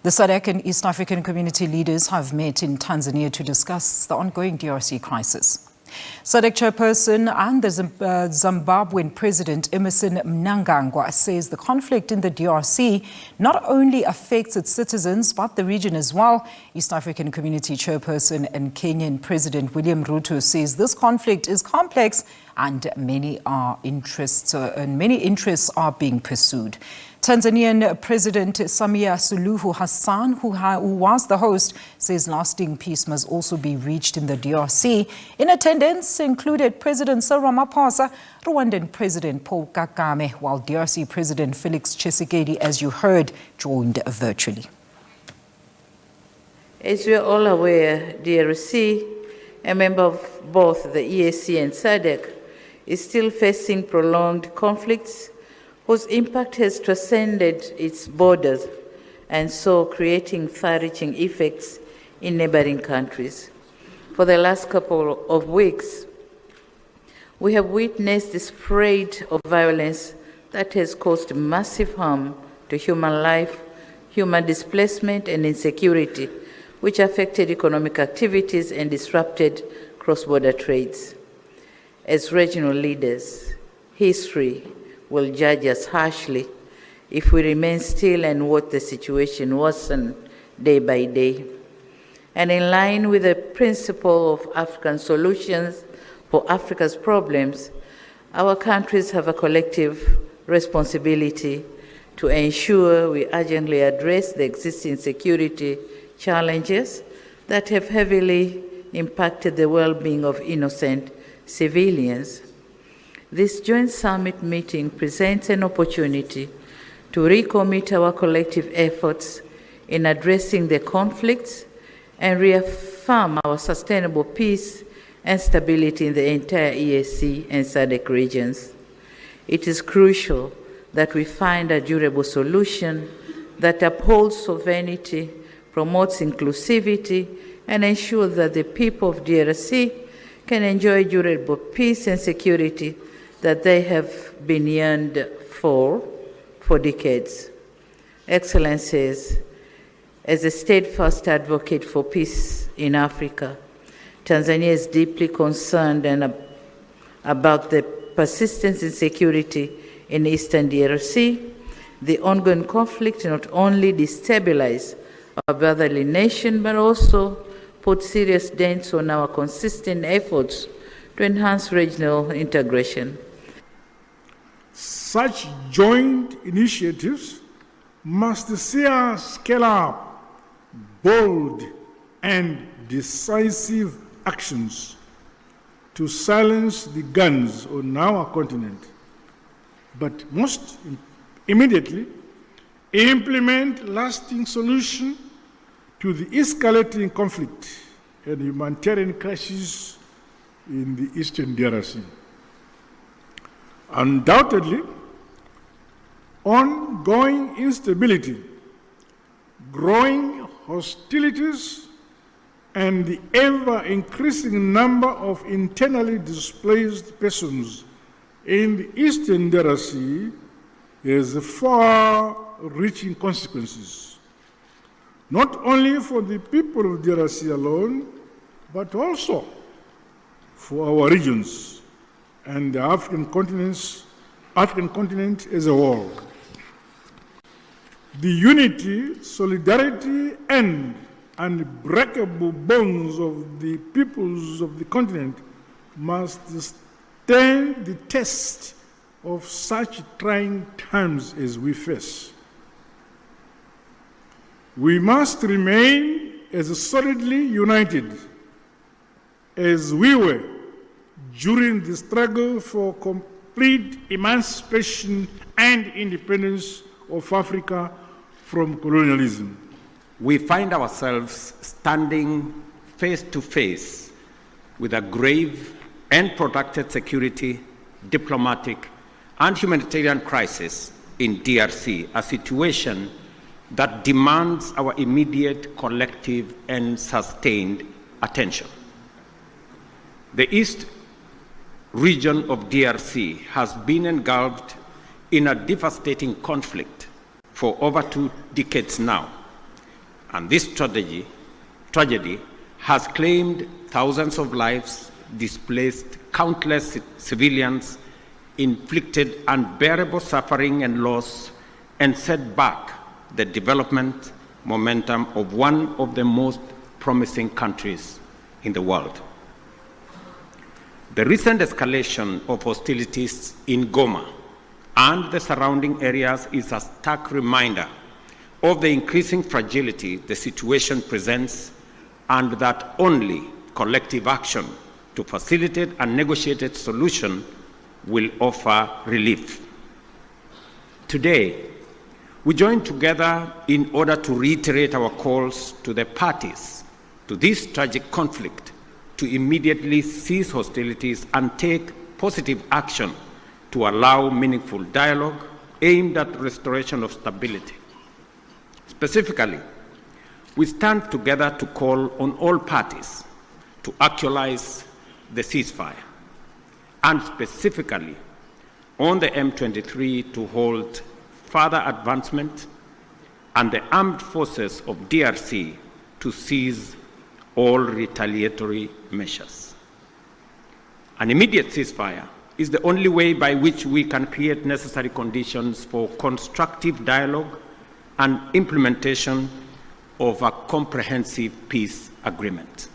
The SADC and East African community leaders have met in Tanzania to discuss the ongoing DRC crisis. SADC chairperson and the Zimbabwean President Emmerson Mnangagwa says the conflict in the DRC not only affects its citizens but the region as well. East African community chairperson and Kenyan President William Ruto says this conflict is complex and many interests are being pursued. Tanzanian President Samia Suluhu Hassan, who was the host, says lasting peace must also be reached in the DRC. In attendance included President Cyril Ramaphosa, Rwandan President Paul Kagame, while DRC President Felix Tshisekedi, as you heard, joined virtually. As we are all aware, DRC, a member of both the EAC and SADC, is still facing prolonged conflicts whose impact has transcended its borders and so creating far-reaching effects in neighboring countries. For the last couple of weeks, we have witnessed the spread of violence that has caused massive harm to human life, human displacement and insecurity, which affected economic activities and disrupted cross-border trades. As regional leaders, history will judge us harshly if we remain still and watch the situation worsen day by day. And in line with the principle of African solutions for Africa's problems, our countries have a collective responsibility to ensure we urgently address the existing security challenges that have heavily impacted the well-being of innocent civilians. This joint summit meeting presents an opportunity to recommit our collective efforts in addressing the conflicts and reaffirm our sustainable peace and stability in the entire EAC and SADC regions. It is crucial that we find a durable solution that upholds sovereignty, promotes inclusivity, and ensures that the people of DRC can enjoy durable peace and security that they have been yearned for decades. Excellencies, as a steadfast advocate for peace in Africa, Tanzania is deeply concerned about the persistent insecurity in Eastern DRC. The ongoing conflict not only destabilizes our brotherly nation, but also put serious dents on our consistent efforts to enhance regional integration. Such joint initiatives must see us scale up bold and decisive actions to silence the guns on our continent, but most immediately implement lasting solutions to the escalating conflict and humanitarian crisis in the Eastern DRC. Undoubtedly, ongoing instability, growing hostilities, and the ever-increasing number of internally displaced persons in the Eastern DRC has far-reaching consequences, not only for the people of DRC alone, but also for our regions and the African continent as a whole. The unity, solidarity, and unbreakable bonds of the peoples of the continent must stand the test of such trying times as we face. We must remain as solidly united as we were during the struggle for complete emancipation and independence of Africa from colonialism. We find ourselves standing face to face with a grave and protracted security, diplomatic, and humanitarian crisis in DRC, a situation that demands our immediate, collective, and sustained attention. The East region of DRC has been engulfed in a devastating conflict for over 2 decades now, And this tragedy has claimed thousands of lives, displaced countless civilians, inflicted unbearable suffering and loss, and set back the development momentum of one of the most promising countries in the world. The recent escalation of hostilities in Goma and the surrounding areas is a stark reminder of the increasing fragility the situation presents, and that only collective action to facilitate a negotiated solution will offer relief. Today, we join together in order to reiterate our calls to the parties to this tragic conflict to immediately cease hostilities and take positive action to allow meaningful dialogue aimed at restoration of stability. Specifically, we stand together to call on all parties to actualize the ceasefire, and specifically on the M23 to hold further advancement and the armed forces of DRC to cease all retaliatory measures. An immediate ceasefire is the only way by which we can create necessary conditions for constructive dialogue and implementation of a comprehensive peace agreement.